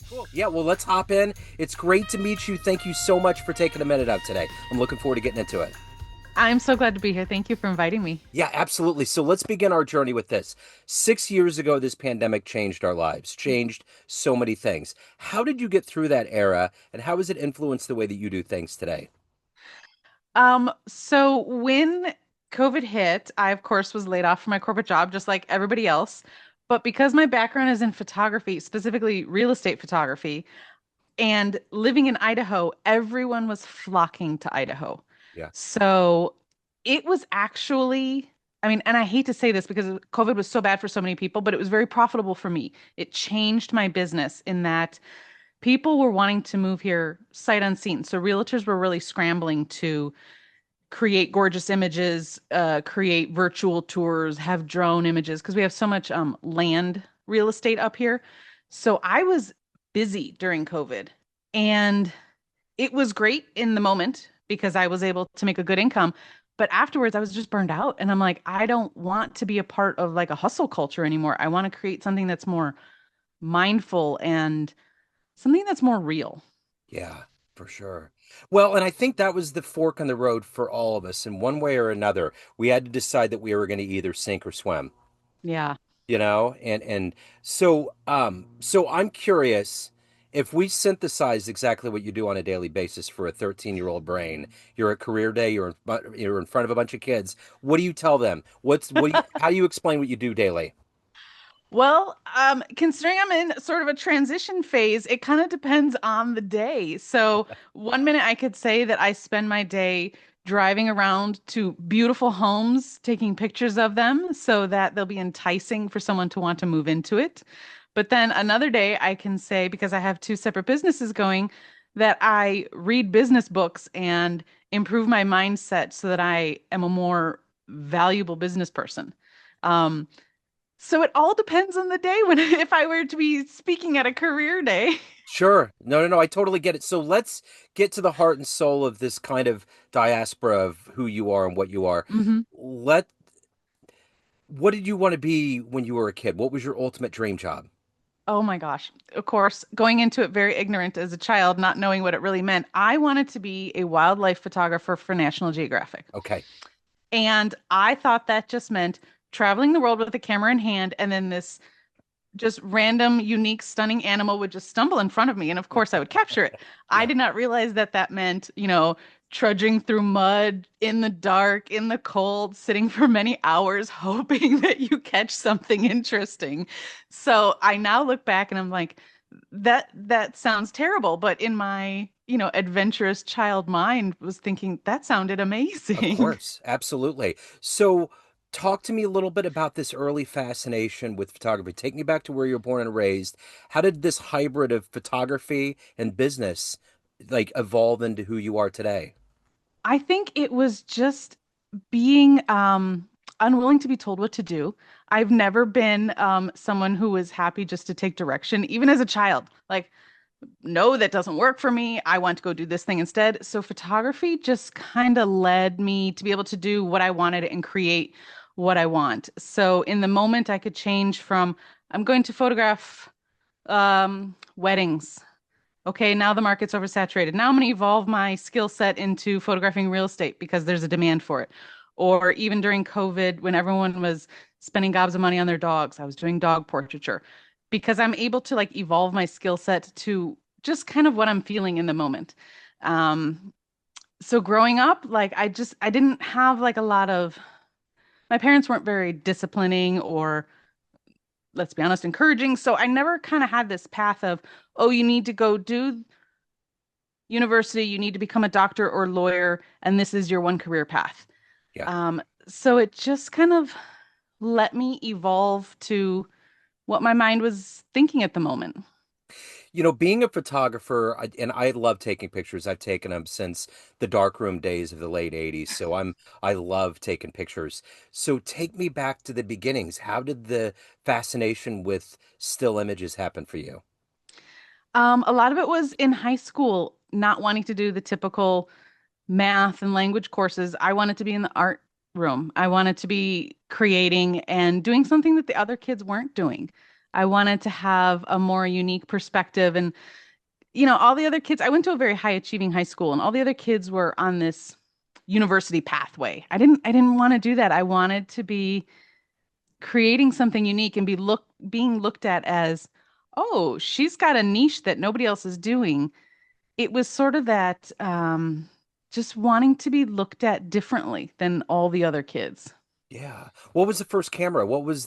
Cool. Yeah, well, let's hop in. It's great to meet you. Thank you so much for taking a minute out today. I'm looking forward to getting into it. I'm so glad to be here. Thank you for inviting me. Yeah, absolutely. So let's begin our journey with this. 6 years ago, this pandemic changed our lives, changed so many things. How did you get through that era, and how has it influenced the way that you do things today? So when COVID hit, I of course was laid off from my corporate job, just like everybody else. But because my background is in photography, specifically real estate photography, and living in Idaho, everyone was flocking to Idaho. Yeah. So it was actually, I mean, and I hate to say this because COVID was so bad for so many people, but it was very profitable for me. It changed my business in that people were wanting to move here sight unseen. So realtors were really scrambling to create gorgeous images, create virtual tours, have drone images because we have so much land real estate up here. So I was busy during COVID and it was great in the moment because I was able to make a good income. But afterwards, I was just burned out. And I'm like, I don't want to be a part of like a hustle culture anymore. I want to create something that's more mindful and something that's more real. Yeah, for sure. Well, and I think that was the fork in the road for all of us. In one way or another, we had to decide that we were going to either sink or swim, Yeah. and so I'm curious if we synthesize exactly what you do on a daily basis for a 13-year-old brain. You're at career day, you're in front of a bunch of kids. What do you tell them? How do you explain what you do daily? Well, considering I'm in sort of a transition phase, it kind of depends on the day. So, one minute I could say that I spend my day driving around to beautiful homes, taking pictures of them so that they'll be enticing for someone to want to move into it. But then another day I can say, because I have two separate businesses going, that I read business books and improve my mindset so that I am a more valuable business person. Um, so it all depends on the day when if I were to be speaking at a career day. Sure. No, no, no. I totally get it. So let's get to the heart and soul of this kind of diaspora of who you are and what you are. hmm Let What did you want to be when you were a kid? What was your ultimate dream job? Oh my gosh. Of course, going into it very ignorant as a child, not knowing what it really meant, I wanted to be a wildlife photographer for National Geographic. Okay. And I thought that just meant traveling the world with a camera in hand, and then this just random, unique, stunning animal would just stumble in front of me. And of course, I would capture it. I Yeah. did not realize that that meant, trudging through mud in the dark, in the cold, sitting for many hours, hoping that you catch something interesting. So I now look back and I'm like, that sounds terrible. But in my, adventurous child mind was thinking that sounded Of amazing. course, absolutely. So, talk to me a little bit about this early fascination with photography. Take me back to where you were born and raised. How did this hybrid of photography and business like evolve into who you are today? I think it was just being unwilling to be told what to do. I've never been someone who was happy just to take direction, even as a child. Like, no, that doesn't work for me. I want to go do this thing instead. So photography just kind of led me to be able to do what I wanted and create what I want. So in the moment, I could change from I'm going to photograph weddings. Okay, now the market's oversaturated. Now I'm going to evolve my skill set into photographing real estate because there's a demand for it. Or even during COVID, when everyone was spending gobs of money on their dogs, I was doing dog portraiture because I'm able to like evolve my skill set to just kind of what I'm feeling in the moment. Um, so growing up, like I didn't have like a lot of my parents weren't very disciplining or let's be honest, encouraging. So I never kind of had this path of, oh, you need to go do university, you need to become a doctor or lawyer, and this is your one career path. Yeah. So it just kind of let me evolve to what my mind was thinking at the moment. Being a photographer, and I love taking pictures. I've taken them since the darkroom days of the late 80s. So I love taking pictures. So take me back to the beginnings. How did the fascination with still images happen for you? A lot of it was in high school, not wanting to do the typical math and language courses. I wanted to be in the art room. I wanted to be creating and doing something that the other kids weren't doing. I wanted to have a more unique perspective. And, all the other kids, I went to a very high achieving high school, and all the other kids were on this university pathway. I didn't want to do that. I wanted to be creating something unique and being looked at as, oh, she's got a niche that nobody else is doing. It was sort of that just wanting to be looked at differently than all the other kids. Yeah. What was the first camera? I What was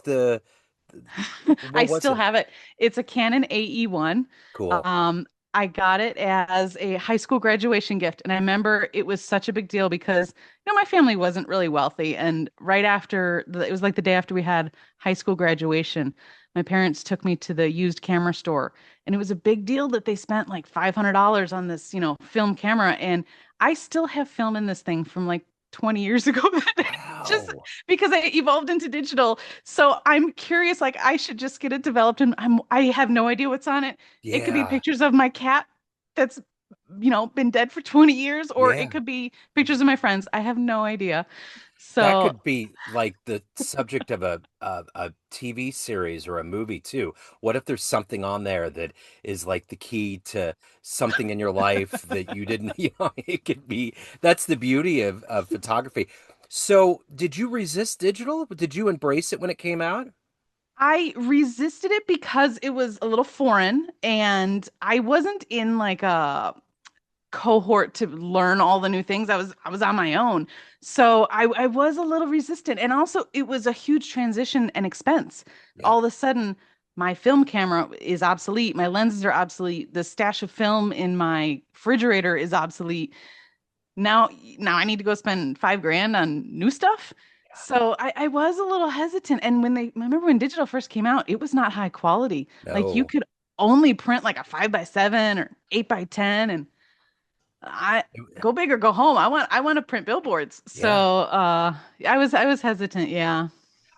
still it? have it. It's a Canon AE1. Cool. I got it as a high school graduation gift. And I remember it was such a big deal because, my family wasn't really wealthy. And right after, it was like the day after we had high school graduation, my parents took me to the used camera store. And it was a big deal that they spent like $500 on this, film camera. And I still have film in this thing from like 20 years ago that just Wow. because I evolved into digital. So I'm curious, like I should just get it developed and I have no idea what's on it. It could be Yeah. pictures of my cat that's been dead for 20 years, or it Yeah. could be pictures of my friends. I have no idea. That So could be like the subject of a TV series or a movie too. What if there's something on there that is like the key to something in your life that you didn't, it could be, that's the beauty of photography. So, did you resist digital? Did you embrace it when it came out? I resisted it because it was a little foreign and I wasn't in like a cohort to learn all the new things. I was on my own. So I was a little resistant. And also it was a huge transition and expense. Yeah. All of a sudden, my film camera is obsolete. My lenses are obsolete. The stash of film in my refrigerator is obsolete. Now I need to go spend 5 grand on new stuff. So I was a little hesitant. And I remember when digital first came out, it was not high quality. Like you No. could only print like a 5x7 or 8x10, and I It- go big or go home. I want to print billboards. So yeah. I was hesitant, yeah.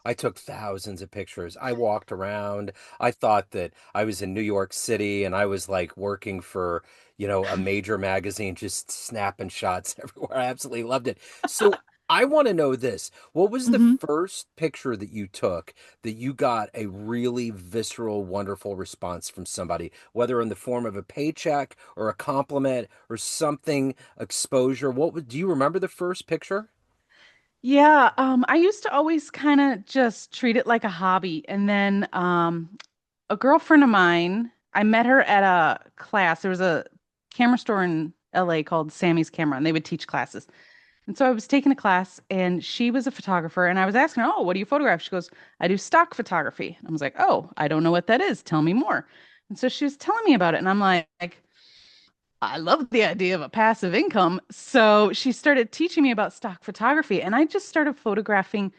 I took thousands of pictures. I walked around. I thought that I was in New York City and I was like working for, a major magazine, just snapping shots everywhere. I absolutely loved it. So I want to know this. What was the Hmm. first picture that you took that you got a really visceral, wonderful response from somebody, whether in the form of a paycheck or a compliment or something, exposure? Do you remember the first picture? Yeah, I used to always kind of just treat it like a hobby. And then a girlfriend of mine, I met her at a class. There was a camera store in LA called Sammy's Camera, and they would teach classes. And so I was taking a class, and she was a photographer, and I was asking her, "Oh, what do you photograph?" She goes, "I do stock photography." And I was like, "Oh, I don't know what that is. Tell me more." And so she was telling me about it, and I'm like, I love the idea of a passive income. So she started teaching me about stock photography, and I just started photographing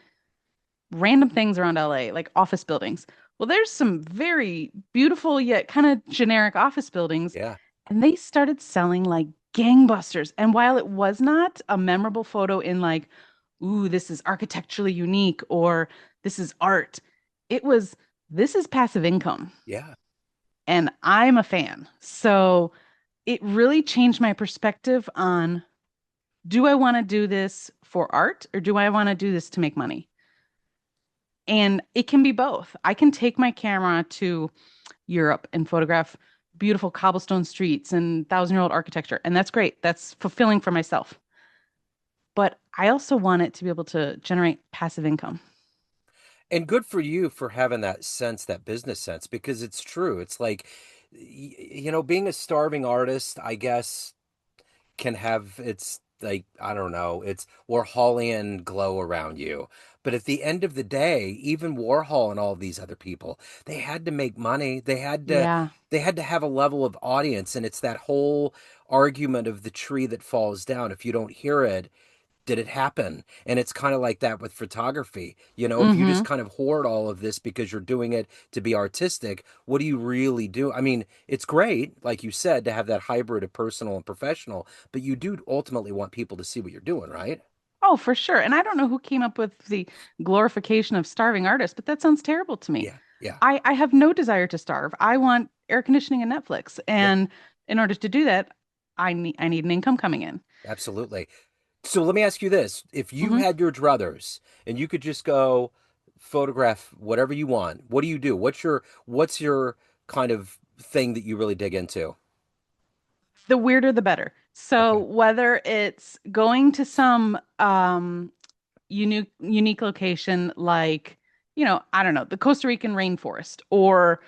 random things around LA, like office buildings. Well, there's some very beautiful yet kind of generic office buildings, Yeah. and they started selling like gangbusters. And while it was not a memorable photo in like, ooh, this is architecturally unique or this is art, it was, this is passive income. Yeah. And I'm a fan. So it really changed my perspective on, do I want to do this for art or do I want to do this to make money? And it can be both. I can take my camera to Europe and photograph beautiful cobblestone streets and thousand-year-old architecture. And that's great. That's fulfilling for myself. But I also want it to be able to generate passive income. And good for you for having that sense, that business sense, because it's true. It's like, being a starving artist, I guess, can have its, like, I don't know, it's Warholian glow around you. But at the end of the day, even Warhol and all of these other people, they had to make money. Yeah. They had to have a level of audience, and it's that whole argument of the tree that falls down. If you don't hear it, did it happen? And it's kind of like that with photography. If you just Mm-hmm. kind of hoard all of this because you're doing it to be artistic, what do you really do? I mean, it's great, like you said, to have that hybrid of personal and professional, but you do ultimately want people to see what you're doing, right? Oh, for sure. And I don't know who came up with the glorification of starving artists, but that sounds terrible to me. Yeah, yeah, I have no desire to starve. I want air conditioning and Netflix. yeah, And in order to do that, I need an income coming in. absolutely. So let me ask you this. If you Hmm. had your druthers and you could just go, photograph whatever you want, what do you do? What's your kind of thing that you really dig into? The weirder, the better. So Okay. whether it's going to some unique location like, I don't know, the Costa Rican rainforest or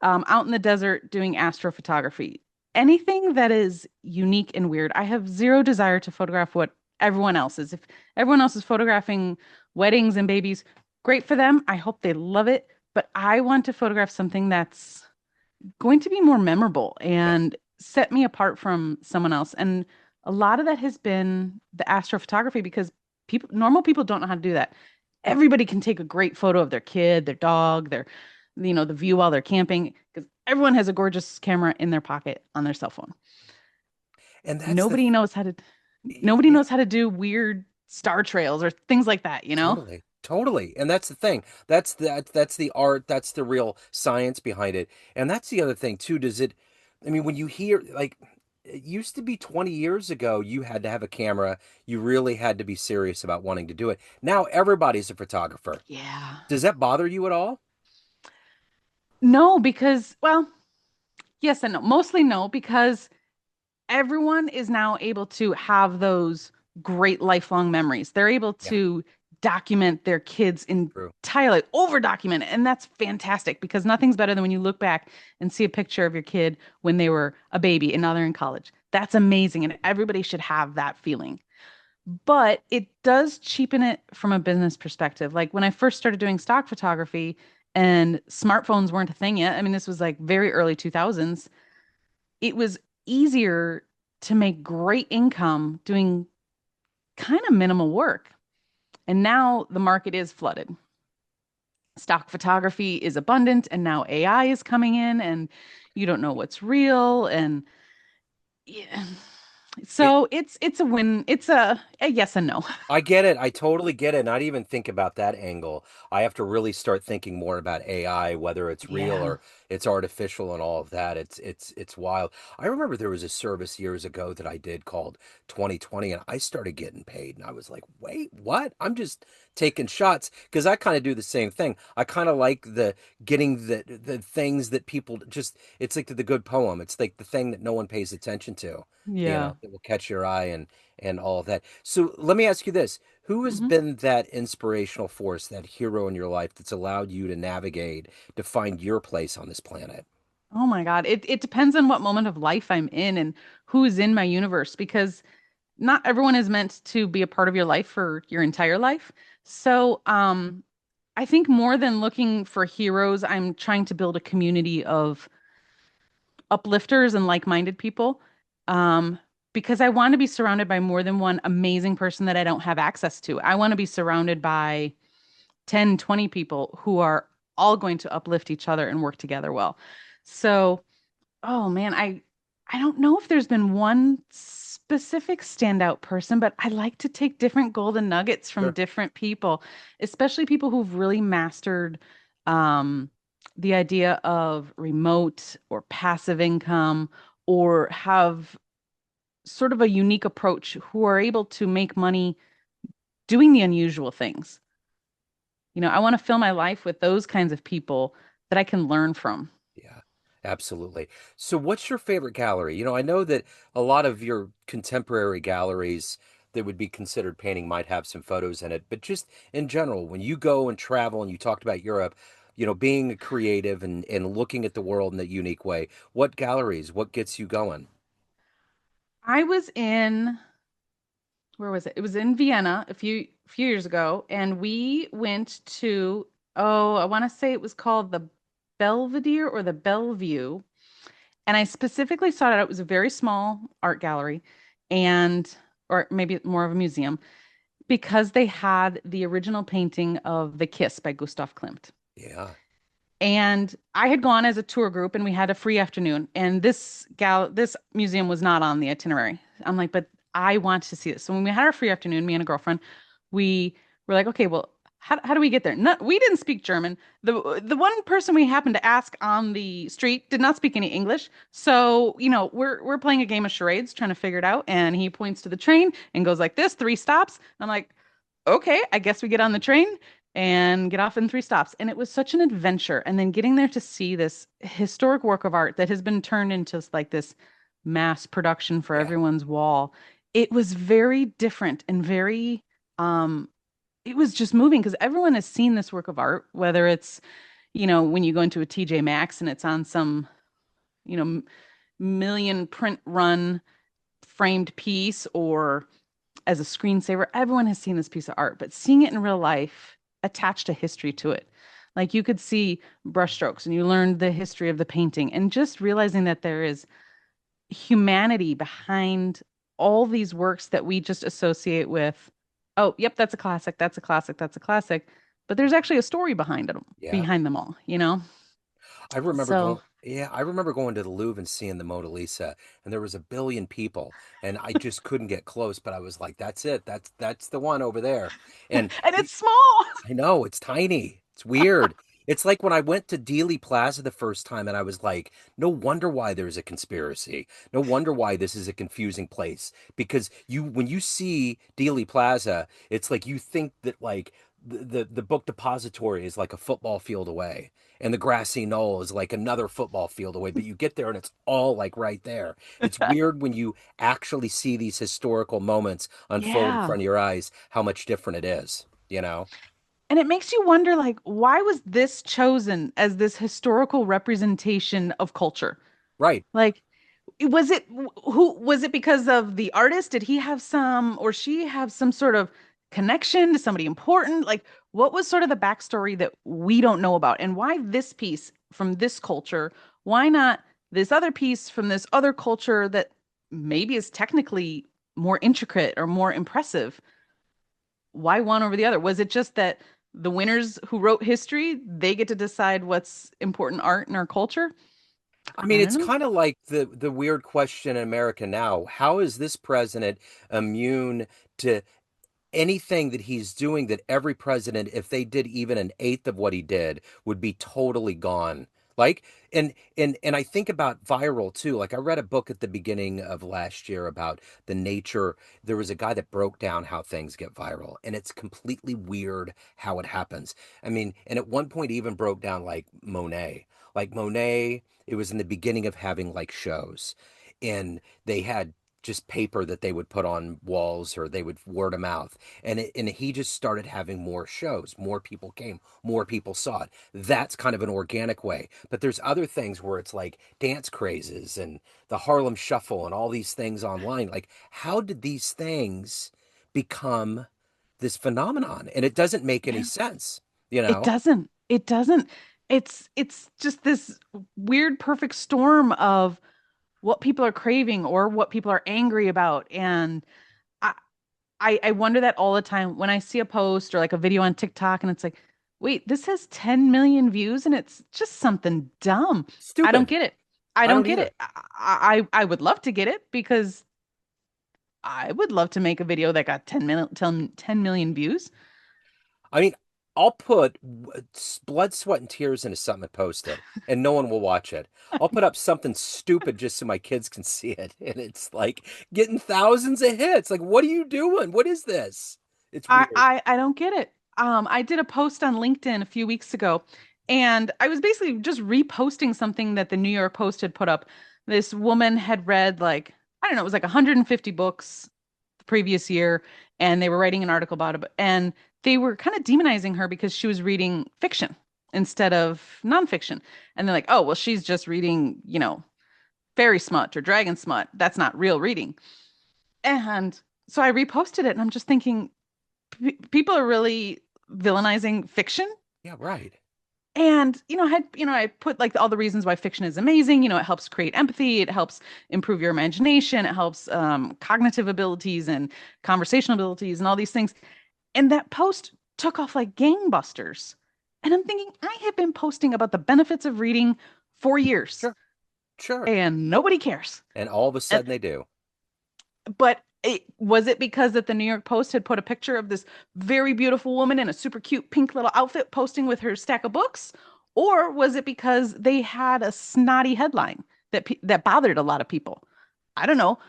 out in the desert doing astrophotography. Anything that is unique and weird. I have zero desire to photograph what everyone else is. If everyone else is photographing weddings and babies, great for them. I hope they love it. But I want to photograph something that's going to be more memorable Yeah. and set me apart from someone else. And a lot of that has been the astrophotography because normal people don't know how to do that. Everybody can take a great photo of their kid, their dog, the view while they're camping, because everyone has a gorgeous camera in their pocket on their cell phone. And that's the Nobody knows how to, nobody yeah, knows how to do weird star trails or things like that, you know? totally. Totally. And that's the thing. That's the art, that's the real science behind it. And that's the other thing too. I mean, when you hear like it used to be 20 years ago, you had to have a camera. You really had to be serious about wanting to do it. Now everybody's a photographer. Yeah. Does that bother you at all? No, because, well, yes and no. Mostly no, because everyone is now able to have those great lifelong memories. They're able Yeah, to document their kids true. entirely, over document it. And that's fantastic because nothing's better than when you look back and see a picture of your kid when they were a baby and now they're in college. That's amazing. And everybody should have that feeling. But it does cheapen it from a business perspective. Like when I first started doing stock photography and smartphones weren't a thing yet, I mean, this was like very early 2000s, it was easier to make great income doing kind of minimal work. And now the market is flooded. Stock photography is abundant, and now AI is coming in, and you don't know what's real. And yeah. So it's a win. It's a yes and no. I get it. I totally get it. Not even think about that angle. I have to really start thinking more about AI, whether it's real Yeah. or it's artificial and all of that. It's wild. I remember there was a service years ago that I did called 2020 and I started getting paid and I was like, "Wait, what? I'm just taking shots." Because I kind of do the same thing. I kind of like the getting the things that people just it's like the good poem. It's like the thing that no one pays attention to, Yeah. that will catch your eye and all of that. So let me ask you this. Who has Mhm. been that inspirational force, that hero in your life that's allowed you to navigate, to find your place on this planet? Oh my God. It depends on what moment of life I'm in and who's in my universe because not everyone is meant to be a part of your life for your entire life. So, I think more than looking for heroes, I'm trying to build a community of uplifters and like-minded people. Um, because I want to be surrounded by more than one amazing person that I don't have access to. I want to be surrounded by 10, 20 people who are all going to uplift each other and work together well. So, oh man, I don't know if there's been one specific standout person, but I like to take different golden nuggets from Sure. different people, especially people who've really mastered um, the idea of remote or passive income or have sort of a unique approach who are able to make money doing the unusual things. I want to fill my life with those kinds of people that I can learn from. Yeah, absolutely. So what's your favorite gallery? I know that a lot of your contemporary galleries that would be considered painting might have some photos in it, but just in general, when you go and travel and you talked about Europe, being a creative and looking at the world in a unique way, what galleries, what gets you going? I was in where was it? It was in Vienna a few years ago, and we went to, oh, I want to say it was called the Belvedere or the Bellevue. And I specifically sought it out. It was a very small art gallery and or maybe more of a museum because they had the original painting of The Kiss by Gustav Klimt. Yeah. And I had gone as a tour group and we had a free afternoon. And this museum was not on the itinerary. I'm like, but I want to see this. So when we had our free afternoon, me and a girlfriend, we were like, okay, well, how do we get there? No, we didn't speak German. The one person we happened to ask on the street did not speak any English. So, we're playing a game of charades, trying to figure it out. And he points to the train and goes like this, three stops. I'm like, okay, I guess we get on the train. and get off in three stops. And it was such an adventure. And then getting there to see this historic work of art that has been turned into like this mass production for Yeah. everyone's wall. It was very different and very, it was just moving because everyone has seen this work of art, whether it's, when you go into a TJ Maxx and it's on some, million print run framed piece or as a screensaver. Everyone has seen this piece of art, but seeing it in real life attached a history to it. Like you could see brushstrokes and you learned the history of the painting and just realizing that there is humanity behind all these works that we just associate with, oh, yep, that's a classic, that's a classic, that's a classic. But there's actually a story Yeah. behind them all, you know? I remember So, going, yeah, I remember going to the Louvre and seeing the Mona Lisa, and there was a billion people, and I just couldn't get close, but I was like, that's it. That's the one over there. And and it's small. I know it's tiny. It's weird. It's like when I went to Dealey Plaza the first time and I was like, no wonder why there's a conspiracy. No wonder why this is a confusing place. Because when you see Dealey Plaza, it's like you think that like the book depository is like a football field away and the grassy knoll is like another football field away, but you get there and it's all like right there. It's weird when you actually see these historical moments unfold in Yeah. front of your eyes, how much different it is, you know? And it makes you wonder, like, why was this chosen as this historical representation of culture? Right. Like, was it who was it because of the artist? Did he have some or she have some sort of connection to somebody important? Like, what was sort of the backstory that we don't know about? And why this piece from this culture? Why not this other piece from this other culture that maybe is technically more intricate or more impressive? Why one over the other? Was it just that the winners who wrote history, they get to decide what's important art in our culture? I I mean, don't it's know. kind of like the weird question in America now. How is this president immune to anything that he's doing that every president, if they did even an eighth of what he did, would be totally gone. Like, and I think about viral too. Like I read a book at the beginning of last year about the nature. There was a guy that broke down how things get viral, and it's completely weird how it happens. I mean, and at one point he even broke down like Monet. Like Monet, it was in the beginning of having like shows, and they had just paper that they would put on walls or they would word of mouth and he just started having more shows, more people came, more people saw it. That's kind of an organic way, but there's other things where it's like dance crazes and the Harlem Shuffle and all these things online. Like how did these things become this phenomenon? And it doesn't make any Yeah. sense, you It know? doesn't. It doesn't. It's just this weird perfect storm of what people are craving or what people are angry about. And I I wonder that all the time when I see a post or like a video on TikTok and it's like, wait, this has 10 million views and it's just something dumb. I don't Stupid. get it. I I don't don't get either. it. I would love to get it because I would love to make a video that got 10 million views. I mean, I'll put blood, sweat, and tears into something and post it, and no one will watch it. I'll put up something stupid just so my kids can see it, and it's like getting thousands of hits. Like, what are you doing? What is this? It's weird. I don't get it. I did a post on LinkedIn a few weeks ago, and I was basically just reposting something that the New York Post had put up. This woman had read like, I don't know, it was like 150 books the previous year, and they were writing an article about it, and they were kind of demonizing her because she was reading fiction instead of nonfiction. And they're like, oh, well, she's just reading, fairy smut or dragon smut. That's not real reading. And so I reposted it, and I'm just thinking, people are really villainizing fiction. Yeah, right. And I put like all the reasons why fiction is amazing. It helps create empathy, it helps improve your imagination, it helps cognitive abilities and conversational abilities and all these things. And that post took off like gangbusters. And I'm thinking, I have been posting about the benefits of reading for years, Sure, sure. and nobody cares. And all of a And sudden they do. but was it because that the New York Post had put a picture of this very beautiful woman in a super cute pink little outfit posting with her stack of books? Or was it because they had a snotty headline that bothered a lot of people? I don't know.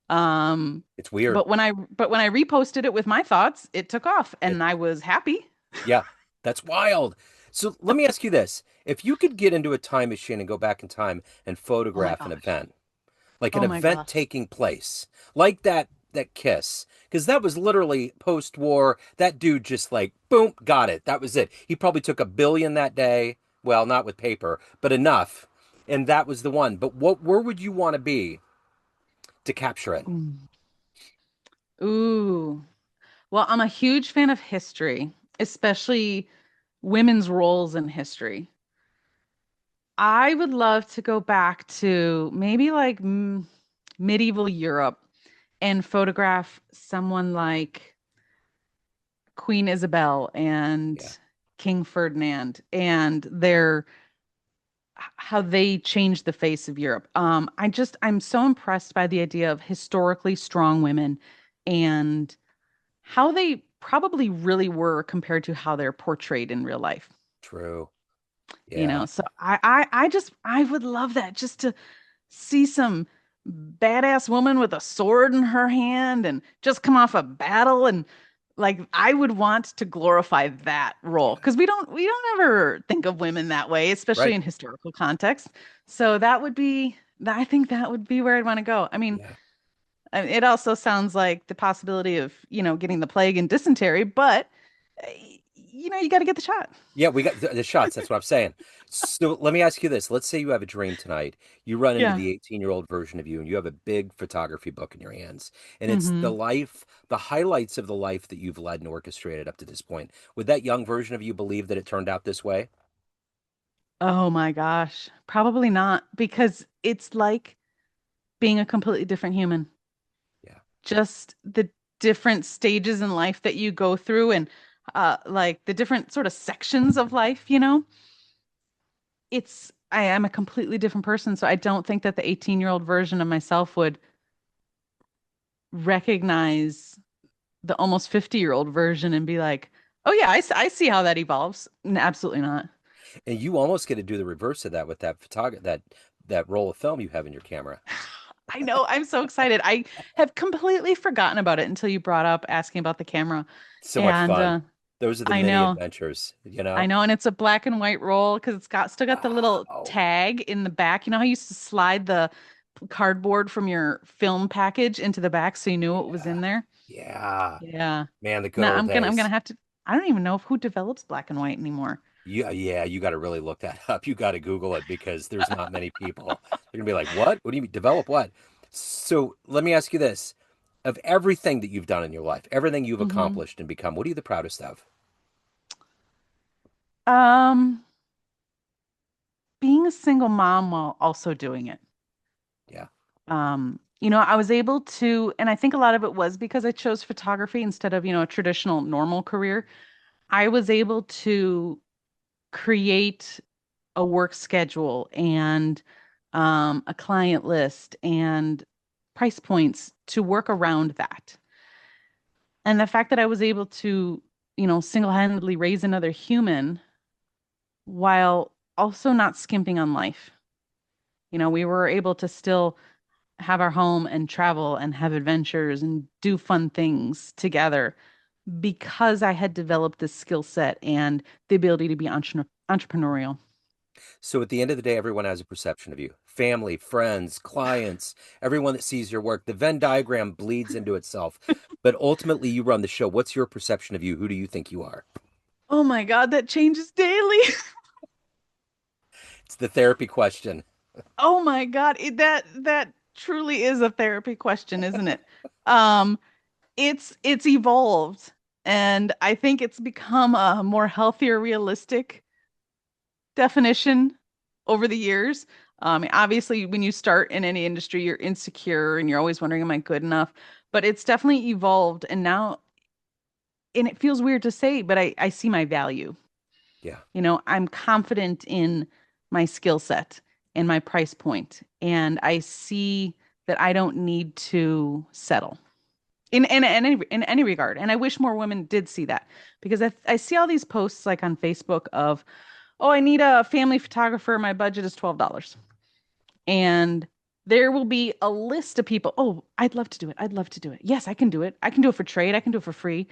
Um, It's weird. but when I reposted it with my thoughts, it took off It, and I was happy. yeah. That's wild. So let me ask you this. If you could get into a time machine and go back in time and Oh my photograph an gosh. event, like an Oh my event gosh. taking place, like that kiss, because that was literally post-war. That dude just like boom, got it. That was it. He probably took 1 billion that day. Well, not with paper, but enough. And that was the one. But where would you want to be to capture it? Mm. Ooh. Well, I'm a huge fan of history, especially women's roles in history. I would love to go back to maybe like medieval Europe and photograph someone like Queen Isabel and Yeah, King Ferdinand and their how they changed the face of Europe. I'm so impressed by the idea of historically strong women and how they probably really were compared to how they're portrayed in real life. true. You Yeah, know, so I would love that just to see some badass woman with a sword in her hand and just come off a battle and like I would want to glorify that role yeah, because we don't ever think of women that way, especially right. in historical context. So that would be I think that would be where I'd want to go. Yeah. It also sounds like the possibility of, getting the plague and dysentery, but uh, you got to get the shot. Yeah, we got the shots. That's what I'm saying. So let me ask you this. Let's say you have a dream tonight. You run into Yeah. the 18-year-old version of you, and you have a big photography book in your hands. And it's Hmm. the highlights of the life that you've led and orchestrated up to this point. Would that young version of you believe that it turned out this way? Oh my gosh. Probably not because it's like being a completely different human. Yeah. Just the different stages in life that you go through and like the different sort of sections of life, I am a completely different person. So I don't think that the 18-year-old version of myself would recognize the almost 50-year-old version and be like, oh yeah, I see how that evolves. Absolutely not. And you almost get to do the reverse of that with that roll of film you have in your camera. I know. I'm so excited. I have completely forgotten about it until you brought up asking about the camera. So much And fun. Those are the I mini know. adventures, I know. And it's a black and white roll because it's got still got the little Wow. tag in the back. You know how you used to slide the cardboard from your film package into the back so you knew what was Yeah. in there? Yeah. Yeah. Man, the good Now old I'm gonna days. have to I don't even know who develops black and white anymore. Yeah, yeah, you got to really look that up. You got to Google it because there's not many people. They're gonna be like, "What? What do you mean develop what?" So let me ask you this: of everything that you've done in your life, everything you've Hmm. accomplished and become, what are you the proudest of? Um, being a single mom while also doing it. Yeah. I was able to, and I think a lot of it was because I chose photography instead of, a traditional normal career. I was able to create a work schedule and a client list and price points to work around that. And the fact that I was able to, single-handedly raise another human while also not skimping on life. We were able to still have our home and travel and have adventures and do fun things together because I had developed this skill set and the ability to be entrepreneurial. So at the end of the day, everyone has a perception of you. Family, friends, clients, everyone that sees your work. The Venn diagram bleeds into itself. But ultimately, you run the show. What's your perception of you? Who do you think you are? Oh my God, that changes daily. It's the therapy question. Oh my God, that truly is a therapy question, isn't it? Um, it's evolved, and I think it's become a more healthier, realistic definition over the years. Obviously, when you start in any industry, you're insecure and you're always wondering, am I good enough? But it's definitely evolved, and now, and it feels weird to say, but I see my value. Yeah. I'm confident in my skill set and my price point, and I see that I don't need to settle in any regard. And I wish more women did see that because I see all these posts like on Facebook of, oh, I need a family photographer. My budget is $12. And there will be a list of people, oh, I'd love to do it. I'd love to do it. Yes, I can do it. I can do it for trade. I can do it for free.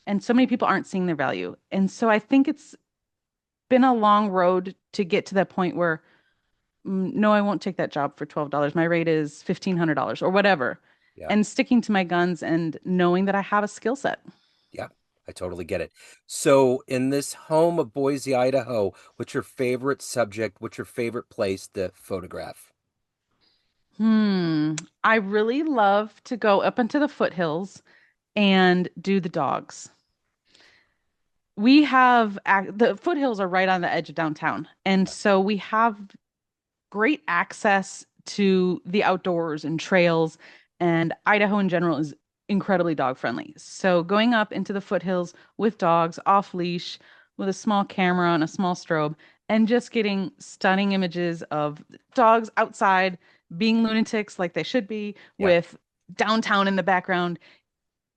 and so many people aren't seeing their value. And so I think it's been a long road to get to that point where no, I won't take that job for $12. My rate is $1,500 or whatever. Yeah. And sticking to my guns and knowing that I have a skill set. Yeah. I totally get it. So, in this home of Boise, Idaho, what's your favorite subject? What's your favorite place to photograph? Hmm. I really love to go up into the foothills and do the dogs. We have the foothills are right on the edge of downtown. And so we have great access to the outdoors and trails, and Idaho in general is incredibly dog friendly. So going up into the foothills with dogs off leash with a small camera and a small strobe and just getting stunning images of dogs outside being lunatics like they should be Yeah. with downtown in the background,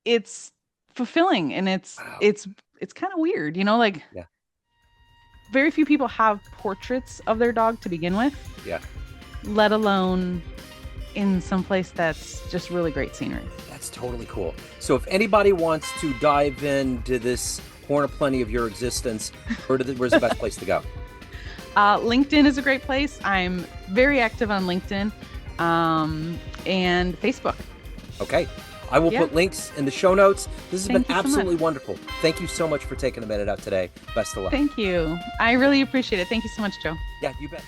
it's fulfilling and it's Wow. it's it's kind of weird, like Yeah. very few people have portraits of their dog to begin with, Yeah. let alone in some place that's just really great scenery. That's totally cool. So, if anybody wants to dive into this horn of plenty of your existence, where's the best place to go? LinkedIn is a great place. I'm very active on LinkedIn and Facebook. Okay. I will Yeah, put links in the show notes. This has been thank you so much. absolutely wonderful. Thank you so much for taking a minute out today. Best of luck. Thank you. I really appreciate it. Thank you so much, Joe. Yeah, you bet.